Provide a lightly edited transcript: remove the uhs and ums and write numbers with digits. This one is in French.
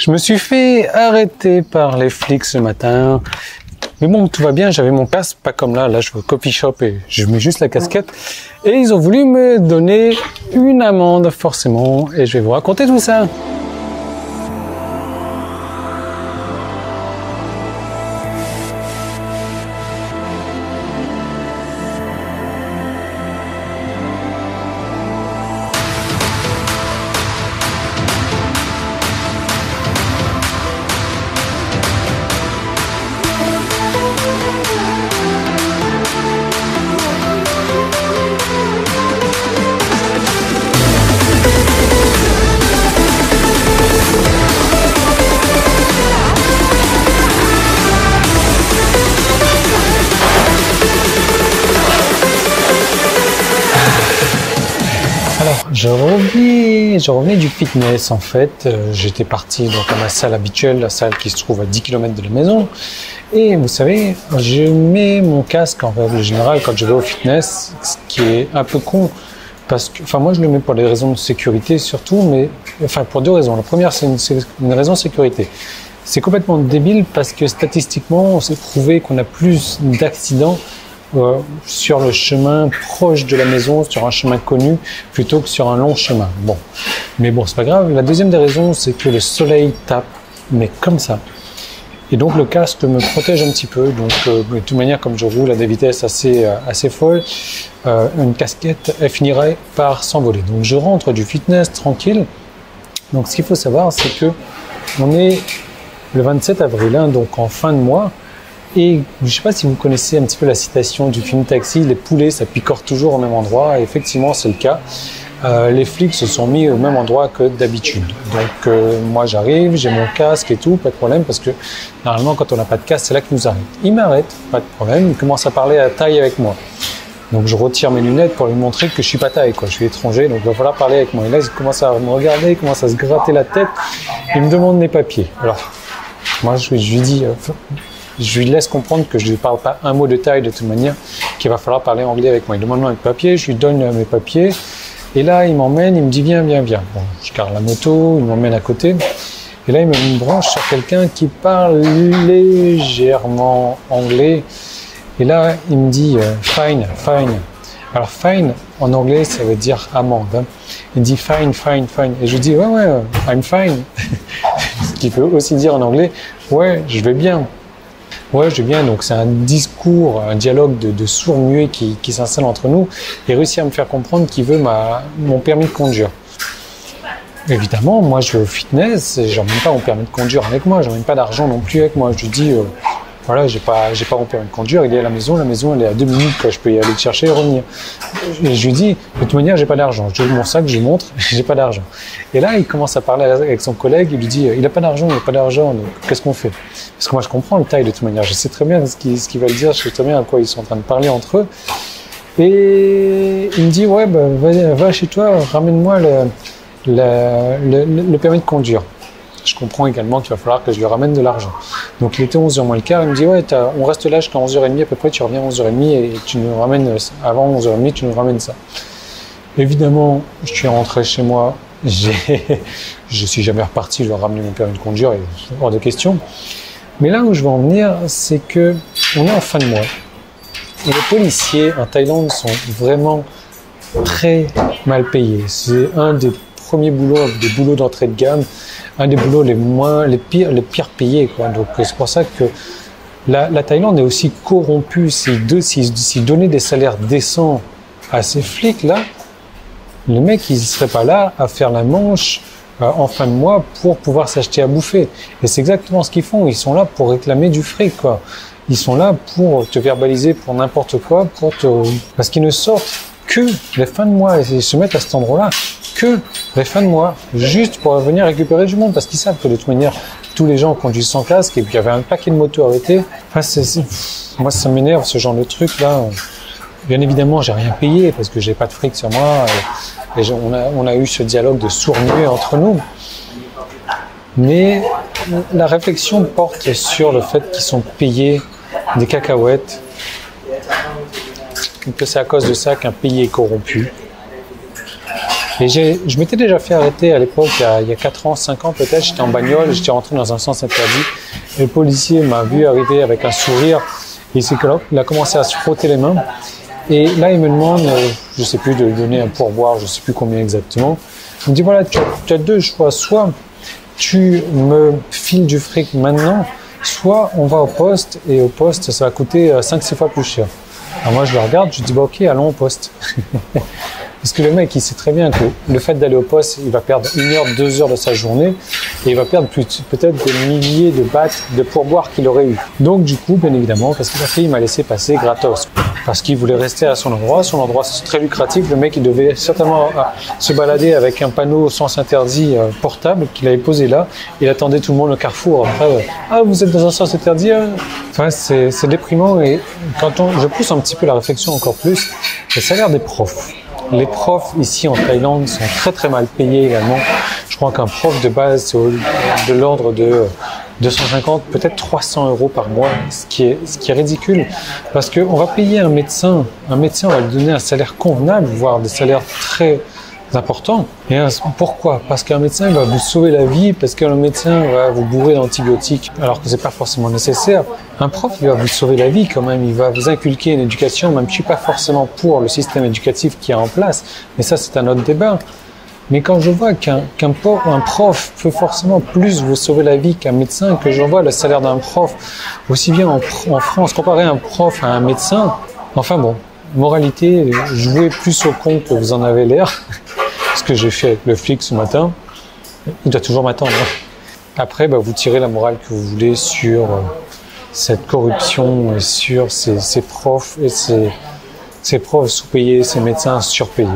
Je me suis fait arrêter par les flics ce matin. Mais bon, tout va bien, j'avais mon casque, pas comme là. Là, je vais au coffee shop et je mets juste la casquette. Et ils ont voulu me donner une amende, forcément. Et je vais vous raconter tout ça. Alors, je revenais du fitness en fait. J'étais parti donc à ma salle habituelle, la salle qui se trouve à 10 km de la maison. Et vous savez, je mets mon casque en règle générale quand je vais au fitness, ce qui est un peu con. Parce que, enfin, moi je le mets pour des raisons de sécurité surtout, mais enfin pour deux raisons. La première, c'est une raison de sécurité. C'est complètement débile parce que statistiquement, on s'est prouvé qu'on a plus d'accidents sur le chemin proche de la maison, sur un chemin connu, plutôt que sur un long chemin. Bon, mais bon, c'est pas grave. La deuxième des raisons, c'est que le soleil tape, mais comme ça. Et donc le casque me protège un petit peu. Donc de toute manière, comme je roule à des vitesses assez folles, une casquette, elle finirait par s'envoler. Donc je rentre du fitness tranquille. Donc ce qu'il faut savoir, c'est que on est le 27 avril, hein, donc en fin de mois. Et je ne sais pas si vous connaissez un petit peu la citation du film Taxi, les poulets, ça picore toujours au même endroit. Et effectivement, c'est le cas. Les flics se sont mis au même endroit que d'habitude. Donc moi, j'arrive, j'ai mon casque et tout, pas de problème, parce que normalement, quand on n'a pas de casque, c'est là qu'ils nous arrêtent. Ils m'arrêtent, pas de problème, ils commencent à parler à taille avec moi. Donc je retire mes lunettes pour lui montrer que je suis pas taille, quoi. Je suis étranger, donc il va falloir parler avec moi. Et là, ils commencent à me regarder, ils commencent à se gratter la tête, ils me demandent mes papiers. Alors, moi, je lui dis... je lui laisse comprendre que je ne parle pas un mot de taille de toute manière, qu'il va falloir parler anglais avec moi. Il demande mes papiers, je lui donne mes papiers. Et là, il m'emmène, il me dit viens. Bon, je garde la moto, il m'emmène à côté. Et là, il me branche sur quelqu'un qui parle légèrement anglais. Et là, il me dit fine. Alors fine, en anglais, ça veut dire amende. Hein. Il dit fine. Et je lui dis ouais, I'm fine. Ce qui peut aussi dire en anglais ouais, je vais bien. Ouais, je vais bien. Donc, c'est un discours, un dialogue de sourds-muets qui s'installe entre nous et réussit à me faire comprendre qu'il veut mon permis de conduire. Évidemment, moi, je vais au fitness et j'emmène pas mon permis de conduire avec moi. J'emmène pas d'argent non plus avec moi. Je lui dis, voilà, j'ai pas mon permis de conduire. Il est à la maison, elle est à 2 minutes, quoi. Je peux y aller le chercher et revenir. Et je lui dis, de toute manière, j'ai pas d'argent. Je donne mon sac, je lui montre, j'ai pas d'argent. Et là, il commence à parler avec son collègue. Il lui dit, il a pas d'argent. Donc qu'est-ce qu'on fait? Parce que moi, je comprends le taille de toute manière. Je sais très bien ce qu'il va dire. Je sais très bien à quoi ils sont en train de parler entre eux. Et il me dit, ouais, bah, va chez toi, ramène-moi le permis de conduire. Je comprends également qu'il va falloir que je lui ramène de l'argent. Donc il était 11h moins le quart, il me dit ouais, on reste là jusqu'à 11h30 à peu près, tu reviens à 11h30 et tu nous ramènes, avant 11h30, tu nous ramènes ça. Évidemment, je suis rentré chez moi, je suis jamais reparti, je leur ai ramené mon permis de conduire, et hors de question. Mais là où je veux en venir, c'est que on est en fin de mois. Et les policiers en Thaïlande sont vraiment très mal payés. C'est un des premiers boulots, des boulots d'entrée de gamme, un des boulots les pires payés, quoi. Donc c'est pour ça que la Thaïlande est aussi corrompue. S'ils donnaient des salaires décents à ces flics là, les mecs ils seraient pas là à faire la manche en fin de mois pour pouvoir s'acheter à bouffer. Et c'est exactement ce qu'ils font. Ils sont là pour réclamer du fric, quoi. Ils sont là pour te verbaliser pour n'importe quoi, parce qu'ils ne sortent que les fins de mois et ils se mettent à cet endroit-là que les fins de mois, juste pour venir récupérer du monde, parce qu'ils savent que de toute manière, tous les gens conduisent sans casque et puis il y avait un paquet de motos arrêtées. Enfin, moi, ça m'énerve ce genre de truc-là. Bien évidemment, j'ai rien payé parce que j'ai pas de fric sur moi et on a eu ce dialogue de sourds-muets entre nous. Mais la réflexion porte sur le fait qu'ils sont payés des cacahuètes, que c'est à cause de ça qu'un pays est corrompu. Et je m'étais déjà fait arrêter à l'époque, il y a 4 ans, 5 ans peut-être, j'étais en bagnole, j'étais rentré dans un sens interdit. Et le policier m'a vu arriver avec un sourire. Et il a commencé à se frotter les mains. Et là, il me demande, je sais plus, de lui donner un pourboire, je sais plus combien exactement. Il me dit, voilà, tu as deux choix. Soit tu me files du fric maintenant, soit on va au poste, et au poste, ça va coûter 5-6 fois plus cher. Alors moi, je le regarde, je dis, bah, ok, allons au poste. Parce que le mec, il sait très bien que le fait d'aller au poste, il va perdre 1 heure, 2 heures de sa journée et il va perdre peut-être des milliers de bahts de pourboire qu'il aurait eu. Donc du coup, bien évidemment, parce que la fille m'a laissé passer gratos. Parce qu'il voulait rester à son endroit c'est très lucratif. Le mec, il devait certainement se balader avec un panneau sens interdit portable qu'il avait posé là. Il attendait tout le monde au carrefour. Après, ah, vous êtes dans un sens interdit? Enfin, c'est déprimant. Et quand je pousse un petit peu la réflexion encore plus, le salaire des profs. Les profs ici en Thaïlande sont très très mal payés également. Je crois qu'un prof de base, c'est de l'ordre de 250, peut-être 300 euros par mois, ce qui est ridicule. Parce qu'on va payer un médecin, on va lui donner un salaire convenable, voire des salaires très importants. Et pourquoi? Parce qu'un médecin va vous sauver la vie, parce qu'un médecin va vous bourrer d'antibiotiques, alors que c'est pas forcément nécessaire. Un prof, il va vous sauver la vie quand même, il va vous inculquer une éducation, même je suis pas forcément pour le système éducatif qui est en place, mais ça c'est un autre débat. Mais quand je vois qu'un prof peut forcément plus vous sauver la vie qu'un médecin, que je vois le salaire d'un prof, aussi bien en France, comparer un prof à un médecin, enfin bon, moralité, jouez plus au con que vous en avez l'air. Ce que j'ai fait avec le flic ce matin, il doit toujours m'attendre. Après, vous tirez la morale que vous voulez sur cette corruption et sur ces profs et ces profs sous-payés, ces médecins surpayés.